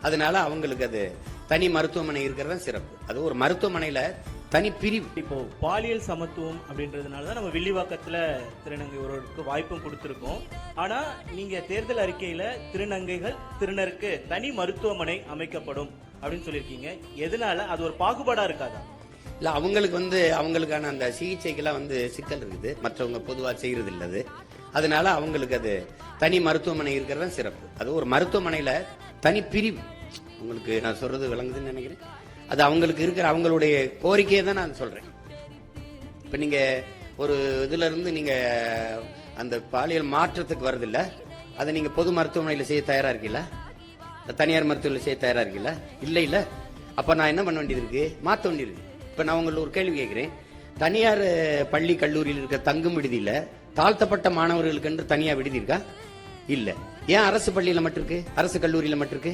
அதனால அவங்களுக்கு அது தனி மருத்துவமனை இருக்கிறது சிறப்பு. அது ஒரு மருத்துவமனையில தனி பிரிவு. இப்போ பாலியல் சமத்துவம் அப்படின்றதுனாலதான் நம்ம வில்லிவாக்கத்துல திருநங்கை ஒருவருக்கு வாய்ப்பும் கொடுத்திருக்கோம். ஆனா நீங்க தேர்தல் அறிக்கையில திருநருக்கு தனி மருத்துவமனை அமைக்கப்படும் அப்படின்னு சொல்லியிருக்கீங்க. எதனால அது ஒரு பாகுபாடா இருக்காதா? இல்ல, அவங்களுக்கு அவங்களுக்கான அந்த சிகிச்சைக்கெல்லாம் சிக்கல் இருக்குது, மற்றவங்க பொதுவா செய்யறது இல்லது. அதனால அவங்களுக்கு அது தனி மருத்துவமனை இருக்கிறது சிறப்பு. அது ஒரு மருத்துவமனையில தனி பிரிவு. உங்களுக்கு நான் சொல்றது விளங்குதுன்னு நினைக்கிறேன். அது அவங்களுக்கு இருக்கிற அவங்களுடைய கோரிக்கையை தான் நான் சொல்றேன். இப்ப நீங்க ஒரு இதுல இருந்து நீங்க அந்த பாலியல் மாற்றத்துக்கு வருது, அதை நீங்க பொது மருத்துவமனையில செய்ய தயாரா இருக்கீங்களா? தனியார் மருத்துவமனையில் செய்ய தயாரா இருக்கீங்களா? இல்ல. அப்ப நான் என்ன பண்ண வேண்டியது இருக்கு? மாற்ற வேண்டியிருக்கு. இப்ப நான் உங்களுக்கு ஒரு கேள்வி கேட்கிறேன். தனியார் பள்ளி கல்லூரியில் இருக்க தங்கும் விடுதியில தாழ்த்தப்பட்ட மாணவர்களுக்கு என்று தனியா விடுதி இருக்கா? இல்ல. ஏன் அரசு பள்ளியில மட்டும் இருக்கு, அரசு கல்லூரியில மட்டும் இருக்கு?